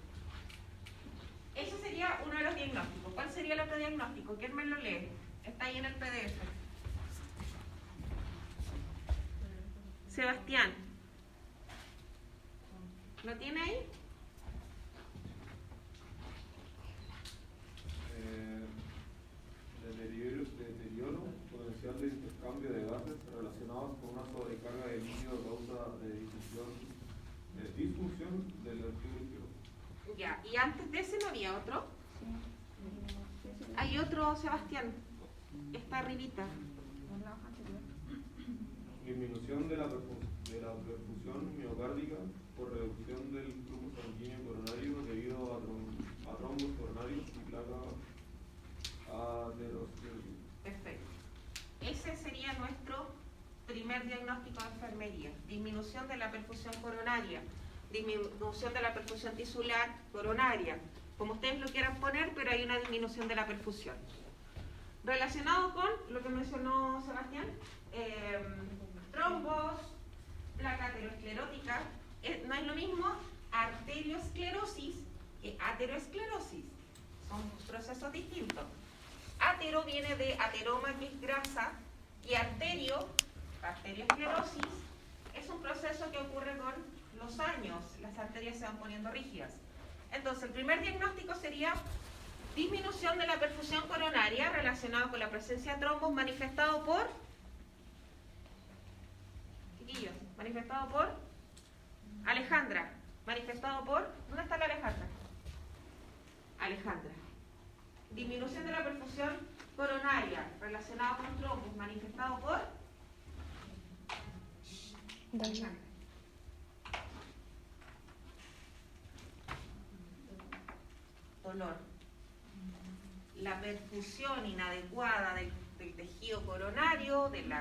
Ese sería uno de los diagnósticos. ¿Cuál sería el otro diagnóstico? ¿Quién me lo lee? Está ahí en el PDF. Sebastián. ¿Lo tiene ahí? Deterioro potencial de intercambio de gases relacionados con una sobrecarga de líquido a causa de disfunción del artículo. Ya, y antes de ese no había otro. Hay otro, Sebastián. Está arribita. Disminución de la perfusión miocárdica por reducción del flujo sanguíneo coronario debido a trombos coronarios y placa aterosclerosis. Perfecto. Ese sería nuestro primer diagnóstico de enfermería. Disminución de la perfusión coronaria, disminución de la perfusión tisular coronaria, como ustedes lo quieran poner, pero hay una disminución de la perfusión. Relacionado con lo que mencionó Sebastián, trombos, placa aterosclerótica, no es lo mismo arteriosclerosis ateroesclerosis. Son procesos distintos. Atero viene de ateroma, que es grasa, y arterioesclerosis, es un proceso que ocurre con los años. Las arterias se van poniendo rígidas. Entonces, el primer diagnóstico sería disminución de la perfusión coronaria relacionado con la presencia de trombos manifestado por... Chiquillos, manifestado por Alejandra. Manifestado por... ¿Dónde está la Alejandra? Alejandra. Disminución de la perfusión coronaria relacionada con trombos manifestado por... Alejandra. Dolor. La perfusión inadecuada del tejido coronario, del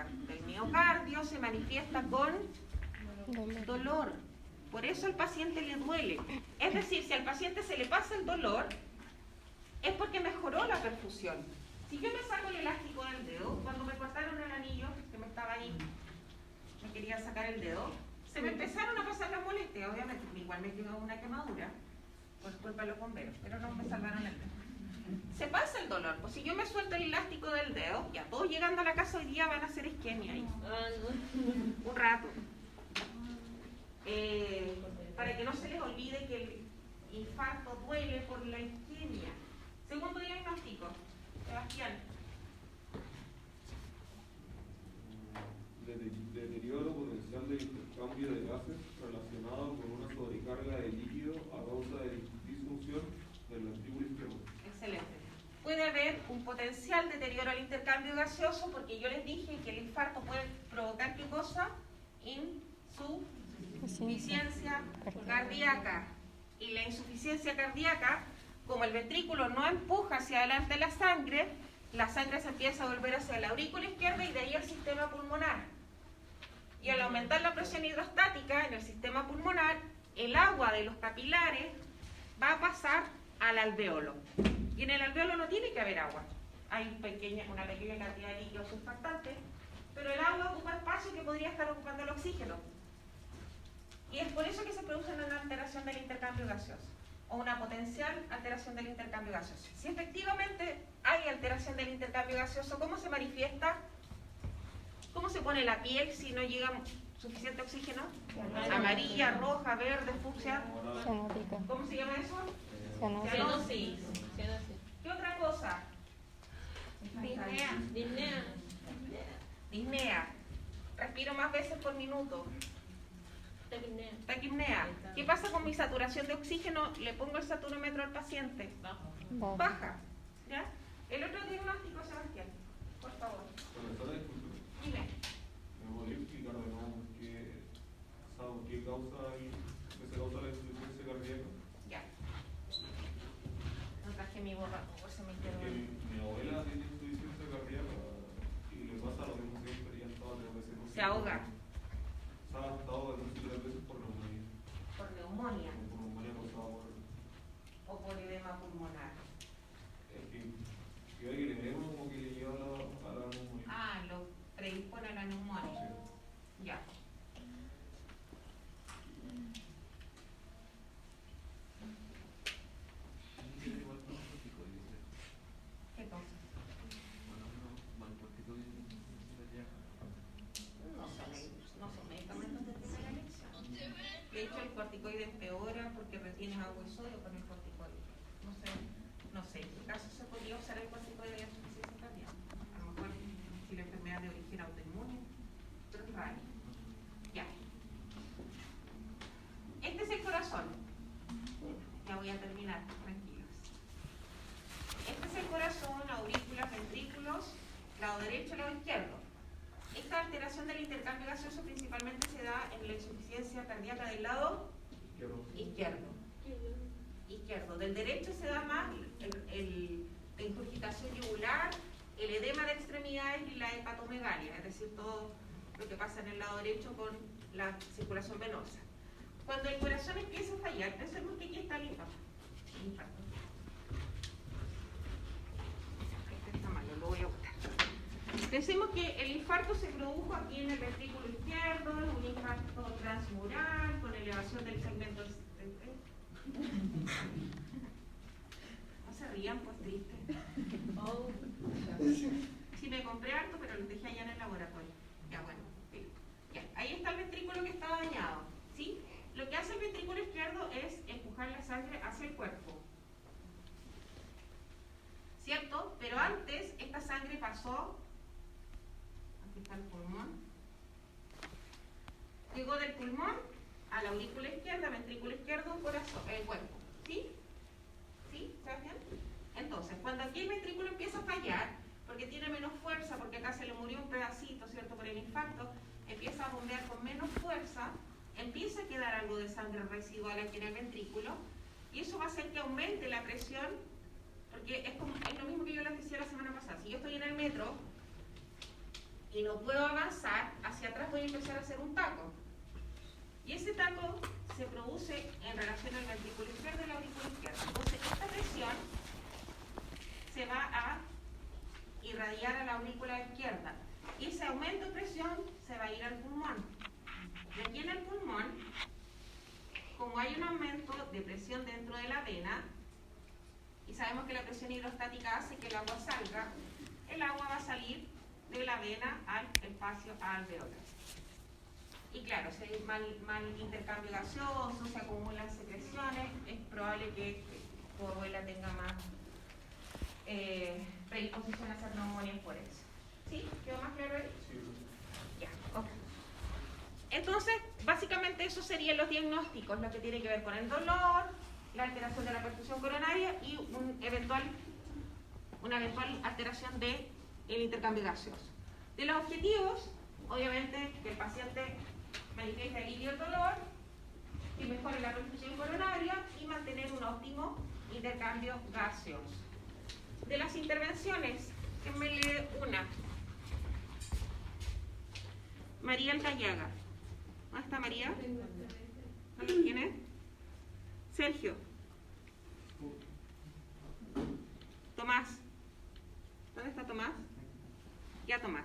miocardio, se manifiesta con dolor. Por eso al paciente le duele. Es decir, si al paciente se le pasa el dolor, es porque mejoró la perfusión. Si yo me saco el elástico del dedo, cuando me cortaron el anillo, que me estaba ahí, me quería sacar el dedo, se me empezaron a pasar las molestias. Obviamente, igual me quedó una quemadura, por culpa de los bomberos, pero no me salvaron el dedo. Se pasa el dolor, pues si yo me suelto el elástico del dedo, ya todos llegando a la casa hoy día van a hacer isquemia ahí. Un rato. Para que no se les olvide que el infarto duele por la isquemia. Segundo diagnóstico, Sebastián. Deterioro potencial del intercambio de gases relacionado con una sobrecarga de líquido a causa de disfunción del ventrículo izquierdo. Excelente. Puede haber un potencial deterioro al intercambio gaseoso porque yo les dije que el infarto puede provocar ¿qué cosa? Insuficiencia cardíaca. Y la insuficiencia cardíaca, como el ventrículo no empuja hacia adelante la sangre se empieza a volver hacia la aurícula izquierda y de ahí al sistema pulmonar. Y al aumentar la presión hidrostática en el sistema pulmonar, el agua de los capilares va a pasar al alvéolo. Y en el alvéolo no tiene que haber agua. Hay una pequeña cantidad de líquido surfactante, pero el agua ocupa espacio que podría estar ocupando el oxígeno. Y es por eso que se produce una alteración del intercambio gaseoso, o una potencial alteración del intercambio gaseoso. Si efectivamente hay alteración del intercambio gaseoso, ¿cómo se manifiesta? ¿Cómo se pone la piel si no llega suficiente oxígeno? Amarilla, roja, verde, fucsia. ¿Cómo se llama eso? Cianosis. ¿Qué otra cosa? Disnea. Respiro más veces por minuto. Taquipnea. ¿Qué pasa con mi saturación de oxígeno? Le pongo el saturómetro al paciente. Baja. ¿Ya? El otro diagnóstico, Sebastián, por favor. Dime. ¿Me podría explicar de nuevo qué se causa la insuficiencia cardíaca? Ya. No traje mi borrador, se me quedó. Mi abuela tiene insuficiencia cardíaca y le pasa lo mismo siempre, ya estaba 3 veces. Se ahoga. Se ha estado de 3 veces por neumonía. Por neumonía. Por neumonía causada por... O por edema pulmonar. Es que hay que le demos como que le lleva a la neumonía. Ah, lo predispone a la neumonía. Sí. Ya. ¿Qué cosa? No son medicamentos de primera elección. De hecho, el corticoide empeora porque retienes agua y sodio con el corticoide. No sé en qué caso se podría usar el corticoide de insuficiencia cardíaca. A lo mejor si la enfermedad de origen autoinmune, pero es raro. Ya. Este es el corazón. Ya voy a terminar, tranquilos. Este es el corazón, aurículas, ventrículos, lado derecho y lado izquierdo. Esta alteración del intercambio gaseoso principalmente se da en la insuficiencia cardíaca del lado izquierdo. Del derecho se da más la ingurgitación yugular, el edema de extremidades y la hepatomegalia, es decir, todo lo que pasa en el lado derecho con la circulación venosa. Cuando el corazón empieza a fallar, pensemos que aquí está el infarto. Este está malo, lo voy a botar. Pensemos que el infarto se produjo aquí en el ventrículo izquierdo, un infarto transmural con elevación del segmento No se rían, pues triste. Sí, me compré harto, pero los dejé allá en el laboratorio. Ya, bueno. Sí. Ya. Ahí está el ventrículo que está dañado. ¿Sí? Lo que hace el ventrículo izquierdo es empujar la sangre hacia el cuerpo. ¿Cierto? Pero antes esta sangre pasó, aquí está el pulmón, llegó del pulmón a la aurícula izquierda, ventrículo izquierdo, corazón, el cuerpo. ¿Sí? ¿Sí? ¿Sabes bien? Entonces, cuando aquí el ventrículo empieza a fallar, porque tiene menos fuerza, porque acá se le murió un pedacito, ¿cierto? Por el infarto, empieza a bombear con menos fuerza, empieza a quedar algo de sangre residual aquí en el ventrículo, y eso va a hacer que aumente la presión, porque es lo mismo que yo les decía la semana pasada. Si yo estoy en el metro y no puedo avanzar, hacia atrás voy a empezar a hacer un taco. Y ese taco se produce en relación al ventrículo izquierdo y la aurícula izquierda. Entonces, esta presión se va a irradiar a la aurícula izquierda. Y ese aumento de presión se va a ir al pulmón. Y aquí en el pulmón, como hay un aumento de presión dentro de la vena, y sabemos que la presión hidrostática hace que el agua salga, el agua va a salir de la vena al espacio alveolar. Y claro, si hay mal intercambio gaseoso, se acumulan secreciones, es probable que tu abuela tenga más predisposición a hacer neumonias por eso. ¿Sí? ¿Quedó más claro ahí? Sí. Ya, ok. Entonces, básicamente esos serían los diagnósticos, lo que tiene que ver con el dolor, la alteración de la perfusión coronaria y una eventual alteración del intercambio gaseoso. De los objetivos, obviamente, que el paciente manifieste alivio del dolor, que mejore la perfusión coronaria y mantener un óptimo intercambio gaseoso. De las intervenciones, que me lee una. María Alcayaga. ¿Dónde está María? ¿Quién es? Sergio. Tomás. ¿Dónde está Tomás? Ya, Tomás.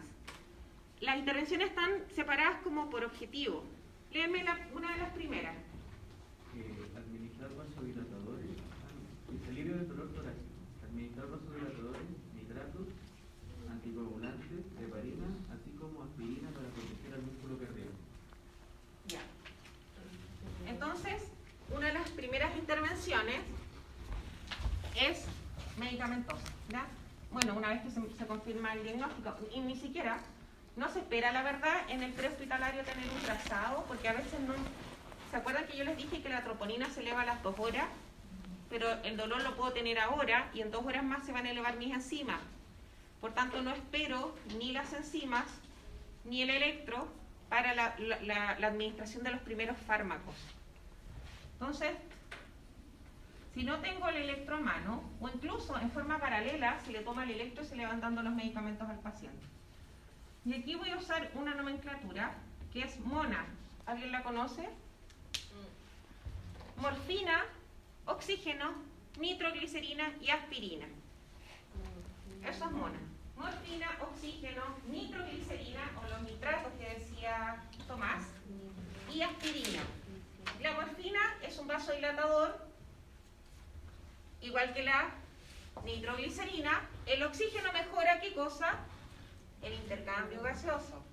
Las intervenciones están separadas como por objetivo. Léeme una de las primeras. Administrar vasodilatadores, alivio del dolor torácico, administrar vasodilatadores, nitratos, anticoagulantes, heparina, así como aspirina para proteger al músculo cardíaco. Ya. Entonces, una de las primeras intervenciones es medicamentosa, ¿ya? Bueno, una vez que se confirma el diagnóstico, y ni siquiera, no se espera, la verdad, en el prehospitalario tener un trazado, porque a veces no... ¿Se acuerdan que yo les dije que la troponina se eleva a las 2 horas? Pero el dolor lo puedo tener ahora, y en 2 horas más se van a elevar mis enzimas. Por tanto, no espero ni las enzimas, ni el electro, para la administración de los primeros fármacos. Entonces, si no tengo el electro a mano, o incluso en forma paralela, se le toma el electro y se le van dando los medicamentos al paciente. Y aquí voy a usar una nomenclatura que es MONA. ¿Alguien la conoce? Morfina, oxígeno, nitroglicerina y aspirina. Eso es MONA. Morfina, oxígeno, nitroglicerina o los nitratos que decía Tomás y aspirina. La morfina es un vasodilatador, igual que la nitroglicerina. El oxígeno mejora, ¿qué cosa? El intercambio gaseoso.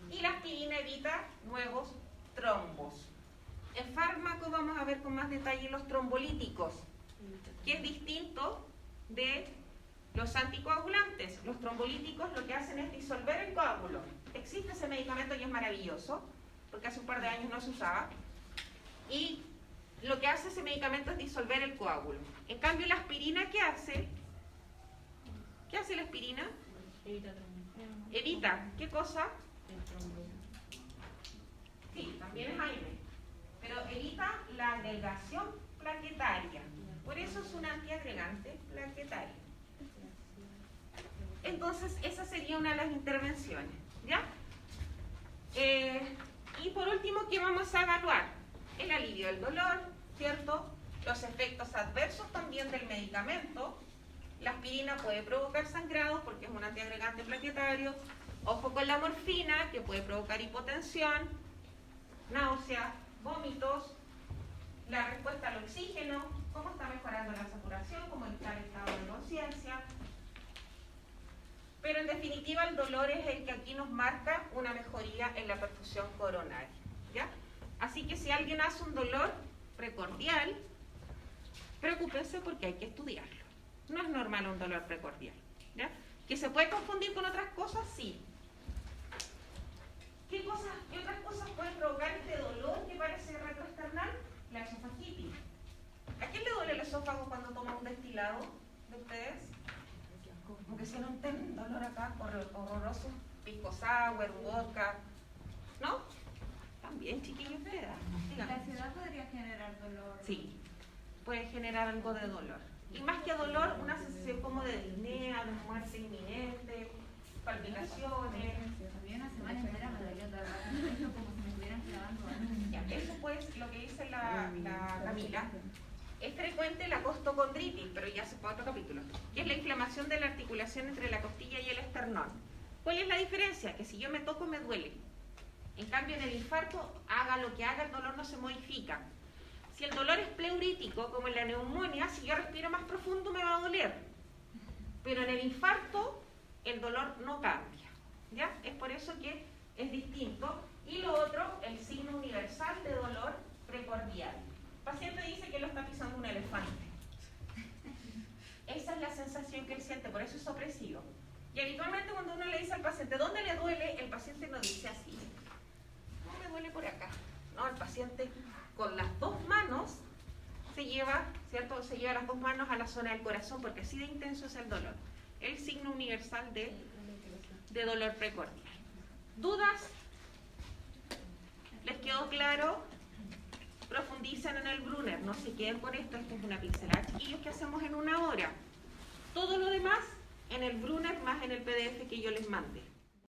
Y la aspirina evita nuevos trombos. El fármaco vamos a ver con más detalle los trombolíticos, que es distinto de los anticoagulantes. Los trombolíticos lo que hacen es disolver el coágulo. Existe ese medicamento y es maravilloso, porque hace un par de años no se usaba. Y lo que hace ese medicamento es disolver el coágulo. En cambio, la aspirina, ¿qué hace? ¿Qué hace la aspirina? Evita, ¿qué cosa? Sí, también es AINE, pero evita la agregación plaquetaria. Por eso es un antiagregante plaquetario. Entonces, esa sería una de las intervenciones, ¿ya? Y por último, ¿qué vamos a evaluar? El alivio del dolor, ¿cierto? Los efectos adversos también del medicamento. La aspirina puede provocar sangrado porque es un antiagregante plaquetario. Ojo con la morfina, que puede provocar hipotensión, náuseas, vómitos. la respuesta al oxígeno, cómo está mejorando la saturación, cómo está el estado de conciencia. Pero en definitiva el dolor es el que aquí nos marca una mejoría en la perfusión coronaria, ¿ya? Así que si alguien hace un dolor precordial, preocúpense porque hay que estudiarlo. No es normal un dolor precordial, ¿ya? ¿Que se puede confundir con otras cosas? Sí. ¿Qué otras cosas pueden provocar este dolor que parece retroesternal? La esofagitis. ¿A quién le duele el esófago cuando toma un destilado de ustedes? Como que sienten un dolor acá, horroroso, pisco sour, vodka, ¿no? También, chiquillos, ustedes. ¿La ansiedad podría generar dolor? Sí, puede generar algo de dolor. Y más que dolor, una sensación como de disnea, de muerte inminente, palpitaciones. También una semana entera me dolió todo el rato, como si me estuvieran clavando algo. Ya, eso pues lo que dice la Camila. Es frecuente la costocondritis, pero ya se fue a otro capítulo, que es la inflamación de la articulación entre la costilla y el esternón. ¿Cuál es la diferencia? Que si yo me toco me duele. En cambio en el infarto, haga lo que haga, el dolor no se modifica. Si el dolor es pleurítico, como en la neumonía, si yo respiro más profundo me va a doler. Pero en el infarto, el dolor no cambia, ¿ya? Es por eso que es distinto. Y lo otro, el signo universal de dolor precordial. El paciente dice que lo está pisando un elefante. Esa es la sensación que él siente, por eso es opresivo. Y habitualmente cuando uno le dice al paciente, ¿dónde le duele? El paciente no dice así. No me duele por acá. No, el paciente con las dos manos se lleva, ¿cierto? Se lleva las dos manos a la zona del corazón porque así de intenso es el dolor. El signo universal de dolor precordial. ¿Dudas? ¿Les quedó claro? Profundicen en el Brunner, no se queden con esto es una pincelada, chiquillos, que hacemos en una hora. Todo lo demás en el Brunner más en el PDF que yo les mande.